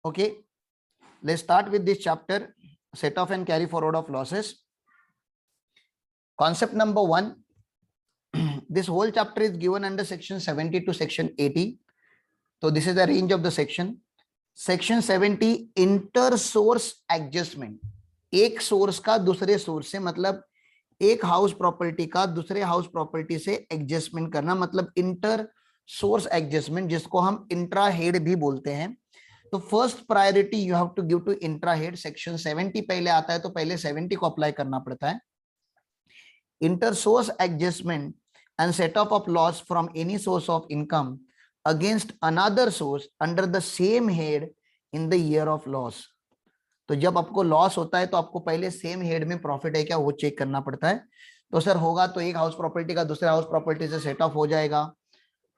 Okay, let's start with this chapter, set off and carry forward of losses. Concept number 1, this whole chapter is given under section 70 to section 80. So this is the range of the section. Section 70, inter source adjustment, एक source का दूसरे source से, मतलब एक house property का दूसरे house property से adjustment करना, मतलब इंटर सोर्स एडजस्टमेंट, जिसको हम इंट्रा हेड भी बोलते हैं. तो first priority you have to give to intra head. Section 70 पहले आता है तो पहले 70 को अप्लाई करना पड़ता है. Inter source adjustment and set of loss from any source of income against another source under the same head in the year of loss. तो जब आपको लॉस होता है तो आपको पहले सेम हेड में प्रॉफिट है क्या वो चेक करना पड़ता है. तो सर होगा तो एक हाउस प्रॉपर्टी का दूसरे हाउस प्रॉपर्टी से सेट ऑफ हो जाएगा.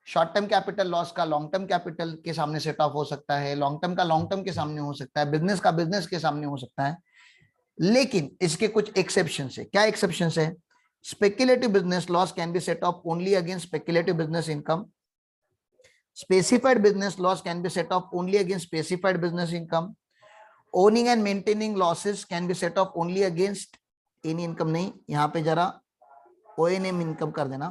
शॉर्ट टर्म कैपिटल लॉस का लॉन्ग टर्म कैपिटल के सामने सेट ऑफ हो सकता है, लॉन्ग टर्म का लॉन्ग टर्म के सामने हो सकता है, बिजनेस का बिजनेस के सामने हो सकता है. लेकिन इसके कुछ एक्सेप्शन है. क्या एक्सेप्शन है? Speculative business loss can be set of only against speculative business income. Specified business loss can be set off only against specified business income. Owning and maintaining losses can be set off only against any income. नहीं, यहाँ पे जरा O&M income कर देना.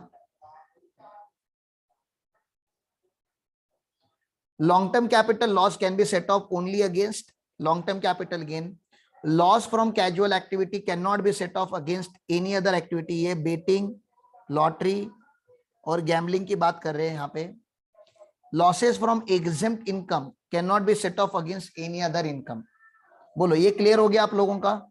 Long term capital loss can be set off only against long term capital gain. Loss from casual activity cannot be set off against any other activity. ये betting, lottery और gambling की बात कर रहे हैं यहाँ पे. Losses from exempt income can not be set of against any other income. बोलो ये क्लियर हो गया आप लोगों का?